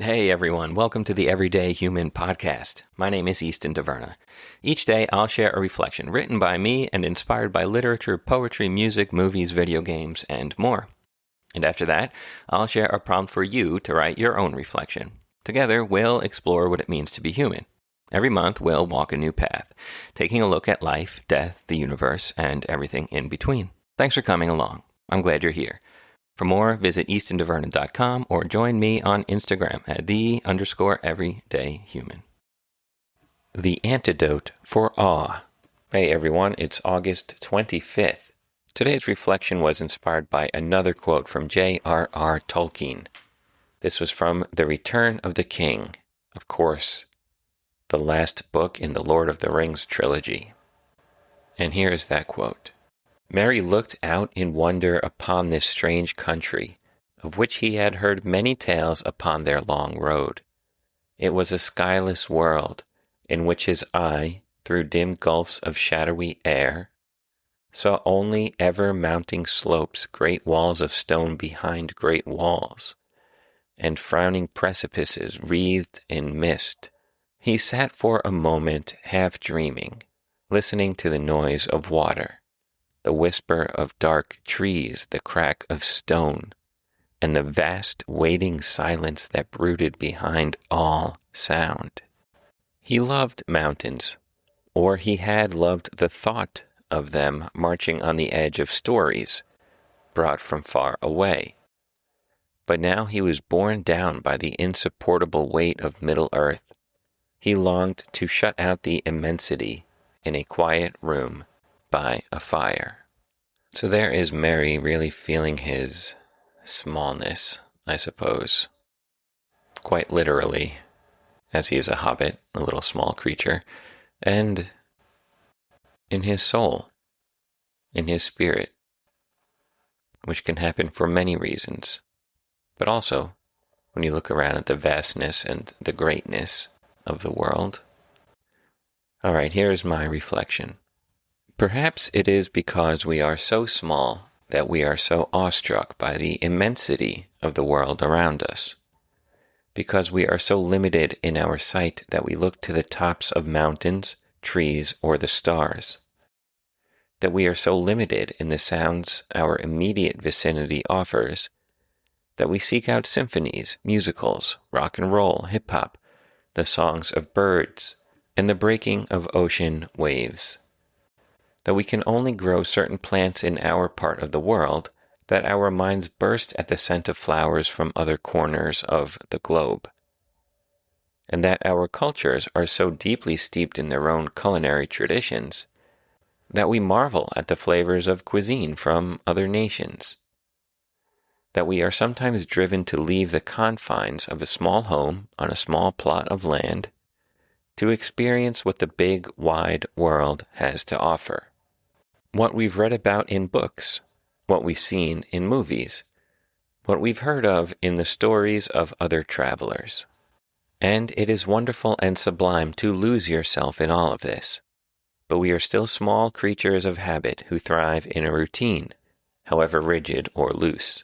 Hey everyone, welcome to the Everyday Human Podcast. My name is Easton Taverna. Each day I'll share a reflection written by me and inspired by literature, poetry, music, movies, video games, and more. And after that, I'll share a prompt for you to write your own reflection. Together, we'll explore what it means to be human. Every month, we'll walk a new path, taking a look at life, death, the universe, and everything in between. Thanks for coming along. I'm glad you're here. For more, visit eastontaverna.com or join me on Instagram at _everydayhuman. The Antidote for Awe. Hey everyone, it's August 25th. Today's reflection was inspired by another quote from J.R.R. Tolkien. This was from The Return of the King, of course, the last book in the Lord of the Rings trilogy. And here is that quote. Merry looked out in wonder upon this strange country, of which he had heard many tales upon their long road. It was a skyless world, in which his eye, through dim gulfs of shadowy air, saw only ever-mounting slopes, great walls of stone behind great walls, and frowning precipices wreathed in mist. He sat for a moment half dreaming, listening to the noise of water, the whisper of dark trees, the crack of stone, and the vast waiting silence that brooded behind all sound. He loved mountains, or he had loved the thought of them marching on the edge of stories brought from far away. But now he was borne down by the insupportable weight of Middle Earth. He longed to shut out the immensity in a quiet room by a fire. So there is Merry really feeling his smallness, I suppose, quite literally, as he is a hobbit, a little small creature, and in his soul, in his spirit, which can happen for many reasons, but also when you look around at the vastness and the greatness of the world. All right, here's my reflection. Perhaps it is because we are so small that we are so awestruck by the immensity of the world around us. Because we are so limited in our sight that we look to the tops of mountains, trees, or the stars. That we are so limited in the sounds our immediate vicinity offers that we seek out symphonies, musicals, rock and roll, hip-hop, the songs of birds, and the breaking of ocean waves. That we can only grow certain plants in our part of the world, that our minds burst at the scent of flowers from other corners of the globe, and that our cultures are so deeply steeped in their own culinary traditions that we marvel at the flavors of cuisine from other nations, that we are sometimes driven to leave the confines of a small home on a small plot of land to experience what the big, wide world has to offer. What we've read about in books, what we've seen in movies, what we've heard of in the stories of other travelers. And it is wonderful and sublime to lose yourself in all of this. But we are still small creatures of habit who thrive in a routine, however rigid or loose.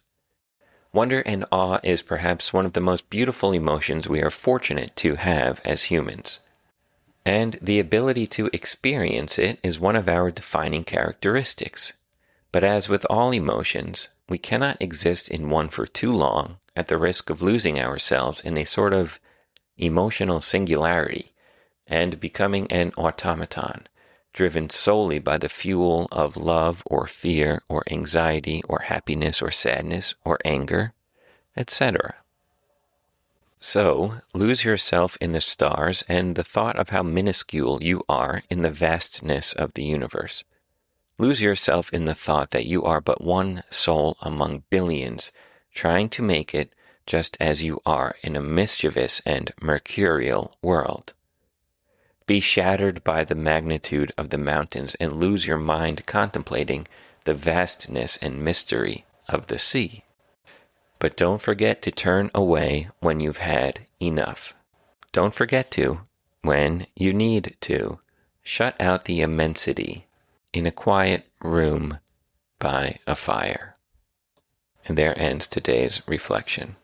Wonder and awe is perhaps one of the most beautiful emotions we are fortunate to have as humans. And the ability to experience it is one of our defining characteristics. But as with all emotions, we cannot exist in one for too long at the risk of losing ourselves in a sort of emotional singularity and becoming an automaton, driven solely by the fuel of love or fear or anxiety or happiness or sadness or anger, etc. So, lose yourself in the stars and the thought of how minuscule you are in the vastness of the universe. Lose yourself in the thought that you are but one soul among billions, trying to make it just as you are in a mischievous and mercurial world. Be shattered by the magnitude of the mountains and lose your mind contemplating the vastness and mystery of the sea. But don't forget to turn away when you've had enough. Don't forget to, when you need to, shut out the immensity in a quiet room by a fire. And there ends today's reflection.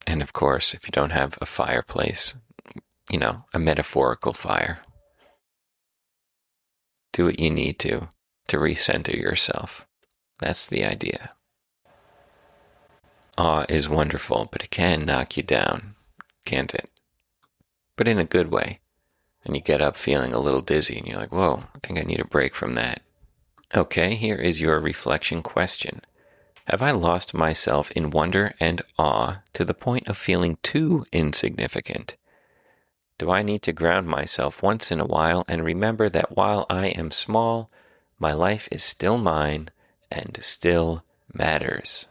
And of course, if you don't have a fireplace, a metaphorical fire, do what you need to recenter yourself. That's the idea. Awe is wonderful, but it can knock you down, can't it? But in a good way. And you get up feeling a little dizzy and you're like, whoa, I think I need a break from that. Okay, here is your reflection question. Have I lost myself in wonder and awe to the point of feeling too insignificant? Do I need to ground myself once in a while and remember that while I am small, my life is still mine and still matters?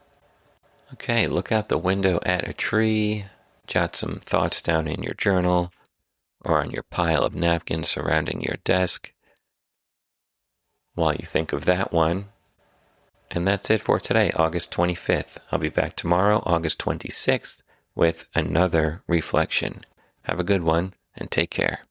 Okay, look out the window at a tree, jot some thoughts down in your journal or on your pile of napkins surrounding your desk while you think of that one. And that's it for today, August 25th. I'll be back tomorrow, August 26th, with another reflection. Have a good one and take care.